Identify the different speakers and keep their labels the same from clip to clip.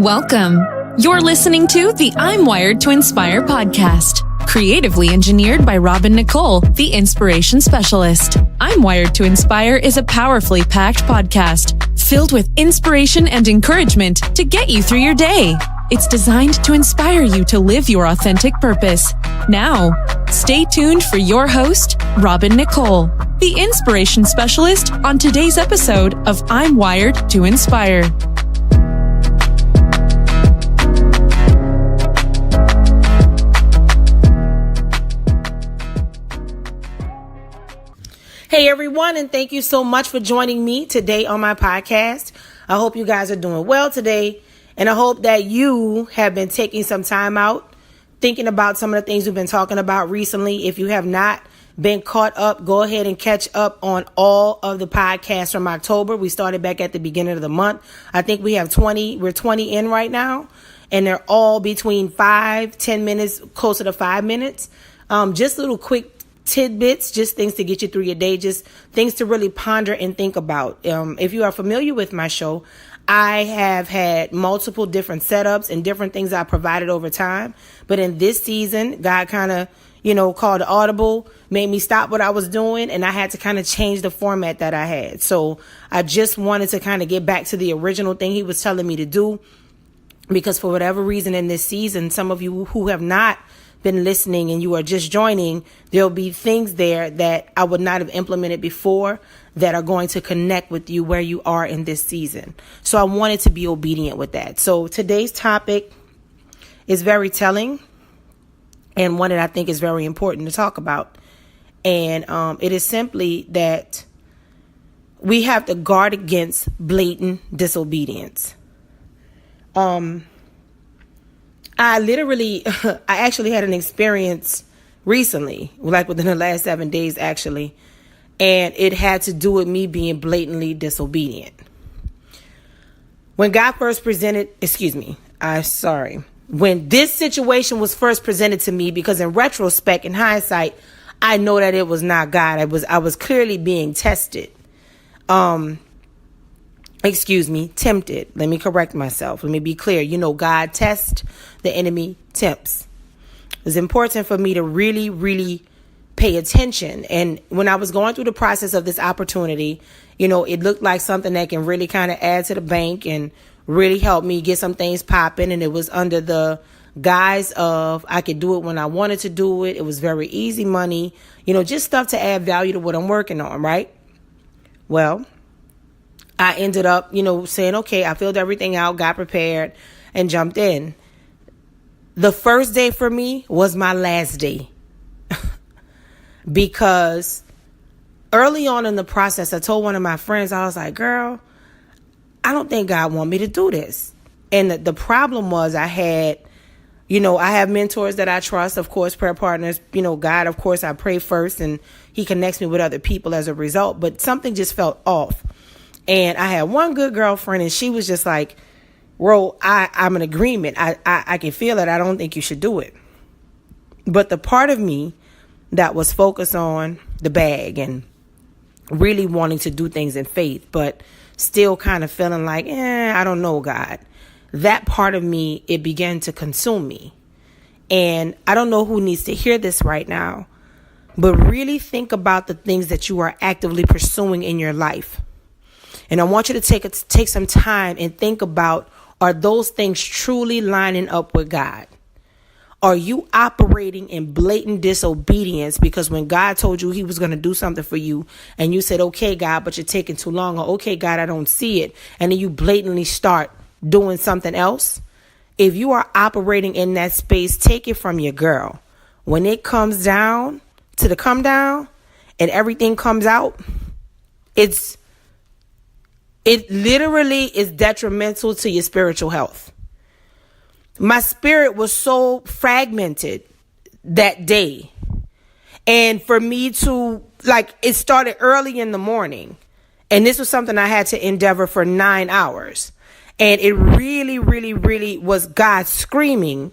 Speaker 1: Welcome. You're listening to the I'm Wired to Inspire podcast, creatively engineered by Nicole, the inspiration specialist. I'm Wired to Inspire is a powerfully packed podcast filled with inspiration and encouragement to get you through your day. It's designed to inspire you to live your authentic purpose. Now, stay tuned for your host, Nicole, the inspiration specialist, on today's episode of I'm Wired to Inspire.
Speaker 2: Hey everyone, and thank you so much for joining me today on my podcast. I hope you guys are doing well today, and I hope that you have been taking some time out, thinking about some of the things we've been talking about recently. If you have not been caught up, go ahead and catch up on all of the podcasts from October. We started back at the beginning of the month. I think we have 20, we're 20 in right now, and they're all between 5-10 minutes, closer to 5 minutes. Just little quick tidbits, just things to get you through your day, just things to really ponder and think about. If you are familiar with my show, I have had multiple different setups and different things I provided over time. But in this season, God kind of, called an audible, made me stop what I was doing, and I had to kind of change the format that I had. So I just wanted to kind of get back to the original thing he was telling me to do, because for whatever reason in this season, some of you who have not been listening and you are just joining, there'll be things there that I would not have implemented before that are going to connect with you where you are in this season. So I wanted to be obedient with that. So today's topic is very telling, and one that I think is very important to talk about. And it is simply that we have to guard against blatant disobedience. I actually had an experience recently, like within the last 7 days, actually, and it had to do with me being blatantly disobedient. When when this situation was first presented to me, because in retrospect, in hindsight, I know that it was not God. I was clearly being tested. Tempted. Let me correct myself. Let me be clear. God tests, the enemy tempts. It's important for me to really, really pay attention. And when I was going through the process of this opportunity, it looked like something that can really kind of add to the bank and really help me get some things popping. And it was under the guise of I could do it when I wanted to do it. It was very easy money, just stuff to add value to what I'm working on, right? Well, I ended up, saying, okay, I filled everything out, got prepared, and jumped in. The first day for me was my last day. Because early on in the process, I told one of my friends, I was like, girl, I don't think God want me to do this. And the problem was I have mentors that I trust, of course, prayer partners, God, of course, I pray first, and he connects me with other people as a result. But something just felt off. And I had one good girlfriend, and she was just like, Ro, I'm in agreement. I can feel it. I don't think you should do it. But the part of me that was focused on the bag and really wanting to do things in faith, but still kind of feeling like, I don't know, God. That part of me, it began to consume me. And I don't know who needs to hear this right now, but really think about the things that you are actively pursuing in your life. And I want you to take some time and think about, are those things truly lining up with God? Are you operating in blatant disobedience because when God told you he was going to do something for you and you said, okay, God, but you're taking too long, or okay, God, I don't see it. And then you blatantly start doing something else. If you are operating in that space, take it from your girl. When it comes down to the come down and everything comes out, it literally is detrimental to your spiritual health. My spirit was so fragmented that day. And for me to, it started early in the morning. And this was something I had to endeavor for 9 hours. And it really, really, really was God screaming,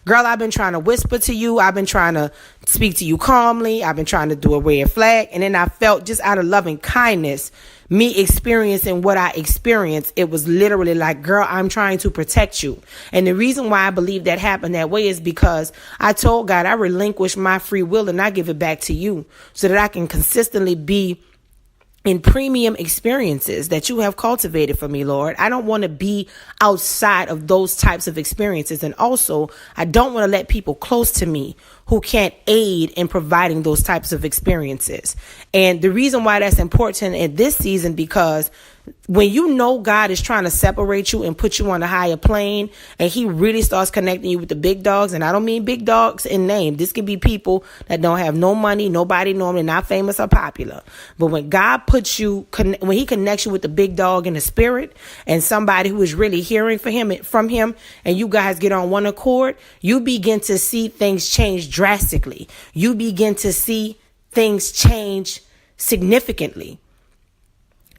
Speaker 2: Girl, I've been trying to whisper to you. I've been trying to speak to you calmly. I've been trying to do a red flag. And then I felt, just out of loving kindness, me experiencing what I experienced. It was literally like, girl, I'm trying to protect you. And the reason why I believe that happened that way is because I told God I relinquish my free will and I give it back to you so that I can consistently be in premium experiences that you have cultivated for me, Lord. I don't want to be outside of those types of experiences. And also, I don't want to let people close to me who can't aid in providing those types of experiences. And the reason why that's important in this season, because when you know God is trying to separate you and put you on a higher plane, and he really starts connecting you with the big dogs, and I don't mean big dogs in name. This can be people that don't have no money, nobody know them, they're not famous or popular. But when God puts you, when he connects you with the big dog in the spirit and somebody who is really hearing from him, and you guys get on one accord, you begin to see things change drastically. You begin to see things change significantly.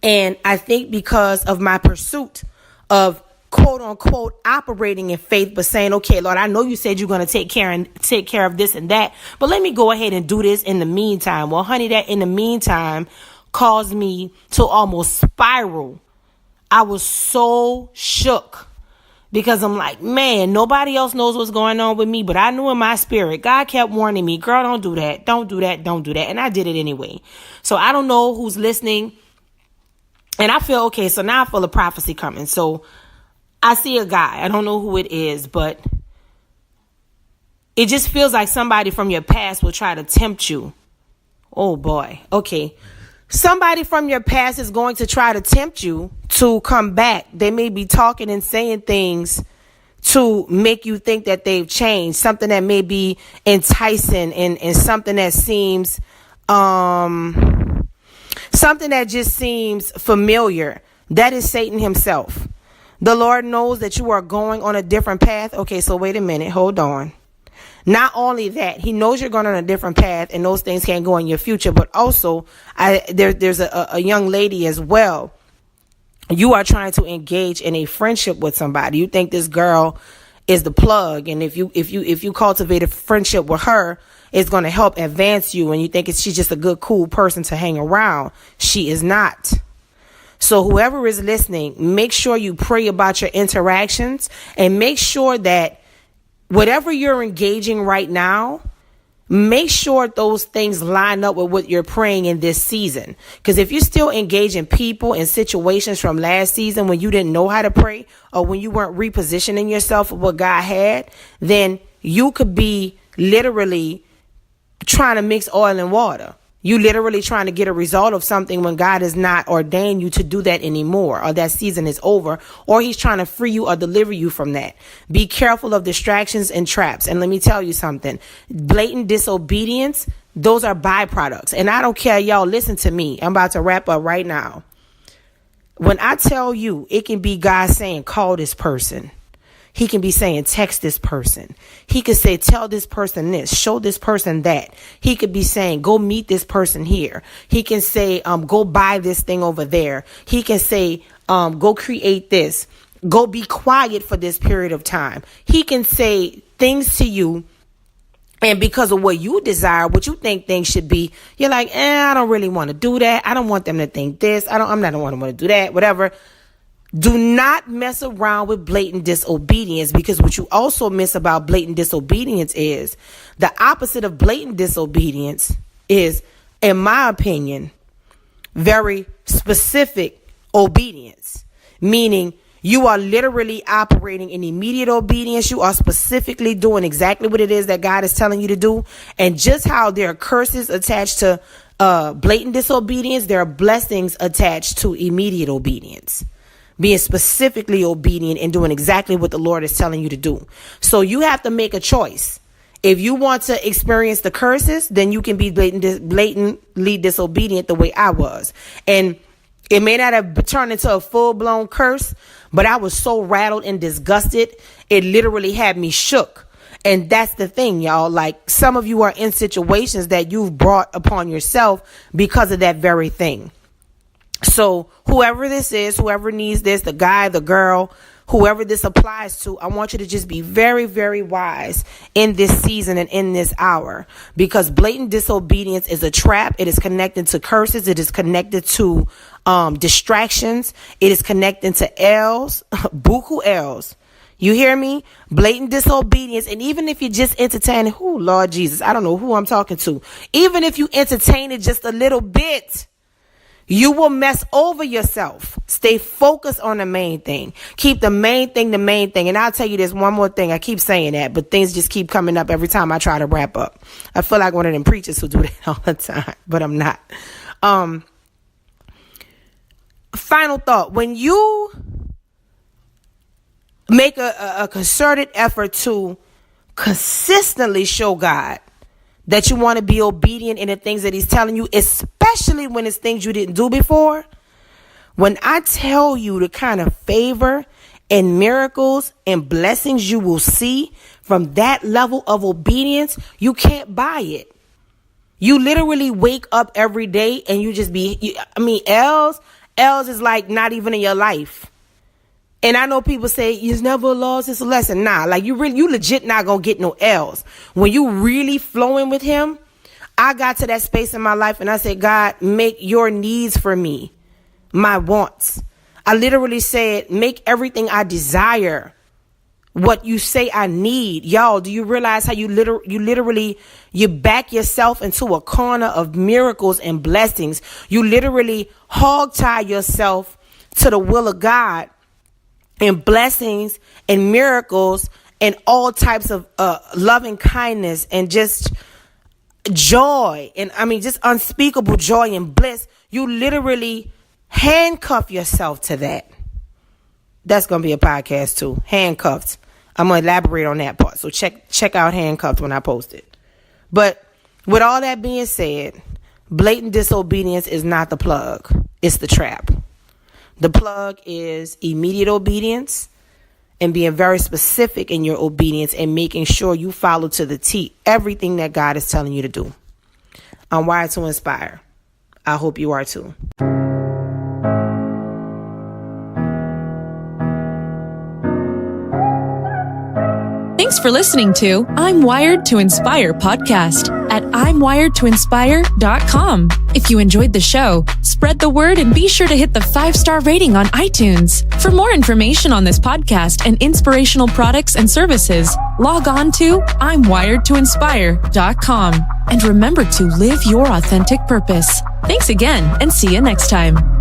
Speaker 2: And I think because of my pursuit of quote unquote operating in faith, but saying, okay, Lord, I know you said you're going to take care of this and that, but let me go ahead and do this in the meantime. Well, honey, that in the meantime caused me to almost spiral. I was so shook because I'm like, man, nobody else knows what's going on with me, but I knew in my spirit, God kept warning me, girl, don't do that. Don't do that. Don't do that. And I did it anyway. So I don't know who's listening. And I feel, okay, so now I feel a prophecy coming. So I see a guy. I don't know who it is, but it just feels like somebody from your past will try to tempt you. Oh, boy. Okay. Somebody from your past is going to try to tempt you to come back. They may be talking and saying things to make you think that they've changed. Something that may be enticing and something that seems... something that just seems familiar. That is Satan himself. The Lord knows that you are going on a different path. Okay, so wait a minute. Hold on. Not only that, he knows you're going on a different path and those things can't go in your future, but also there's a young lady as well. You are trying to engage in a friendship with somebody. You think this girl is the plug, and if you cultivate a friendship with her, it's going to help advance you, and you think she's just a good, cool person to hang around. She is not. So whoever is listening, make sure you pray about your interactions and make sure that whatever you're engaging right now, make sure those things line up with what you're praying in this season. Because if you're still engaging people in situations from last season when you didn't know how to pray or when you weren't repositioning yourself with what God had, then you could be literally trying to mix oil and water. You literally trying to get a result of something when God has not ordained you to do that anymore, or that season is over, or he's trying to free you or deliver you from that. Be careful of distractions and traps. And let me tell you something, blatant disobedience, those are byproducts. And I don't care, y'all, listen to me. I'm about to wrap up right now. When I tell you, it can be God saying, call this person. He can be saying, text this person. He could say, tell this person this, show this person that. He could be saying, go meet this person here. He can say, go buy this thing over there. He can say, go create this. Go be quiet for this period of time. He can say things to you. And because of what you desire, what you think things should be, you're like, I don't really want to do that. I don't want them to think this. I'm not the one who want to do that, whatever. Do not mess around with blatant disobedience, because what you also miss about blatant disobedience is the opposite of blatant disobedience is, in my opinion, very specific obedience, meaning you are literally operating in immediate obedience. You are specifically doing exactly what it is that God is telling you to do. And just how there are curses attached to blatant disobedience, there are blessings attached to immediate obedience. Being specifically obedient and doing exactly what the Lord is telling you to do. So you have to make a choice. If you want to experience the curses, then you can be blatantly disobedient the way I was. And it may not have turned into a full-blown curse, but I was so rattled and disgusted, it literally had me shook. And that's the thing, y'all. Like, some of you are in situations that you've brought upon yourself because of that very thing. So whoever this is, whoever needs this, the guy, the girl, whoever this applies to, I want you to just be very, very wise in this season and in this hour, because blatant disobedience is a trap. It is connected to curses. It is connected to distractions. It is connected to L's, buku L's. You hear me? Blatant disobedience. And even if you just entertain it, Lord Jesus, I don't know who I'm talking to. Even if you entertain it just a little bit, you will mess over yourself. Stay focused on the main thing. Keep the main thing the main thing. And I'll tell you this one more thing. I keep saying that, but things just keep coming up every time I try to wrap up. I feel like one of them preachers who do that all the time, but I'm not. Final thought. When you make a concerted effort to consistently show God that you want to be obedient in the things that he's telling you, especially when it's things you didn't do before. When I tell you the kind of favor and miracles and blessings you will see from that level of obedience, you can't buy it. You literally wake up every day and you just L's is like not even in your life. And I know people say, it's never a loss, it's a lesson. Nah, like you legit not gonna get no L's. When you really flowing with him, I got to that space in my life and I said, God, make your needs for me my wants. I literally said, make everything I desire what you say I need. Y'all, do you realize how you literally back yourself into a corner of miracles and blessings? You literally hog tie yourself to the will of God, and blessings and miracles and all types of loving kindness and just joy. And just unspeakable joy and bliss. You literally handcuff yourself to that. That's going to be a podcast too. Handcuffed. I'm going to elaborate on that part. So check out Handcuffed when I post it. But with all that being said, blatant disobedience is not the plug. It's the trap. The plug is immediate obedience and being very specific in your obedience and making sure you follow to the T everything that God is telling you to do. I'm wired to inspire. I hope you are too.
Speaker 1: Thanks for listening to I'm Wired to Inspire podcast at I'mWiredToInspire.com. If you enjoyed the show, spread the word and be sure to hit the 5-star rating on iTunes. For more information on this podcast and inspirational products and services, log on to I'mWiredToInspire.com. And remember to live your authentic purpose. Thanks again and see you next time.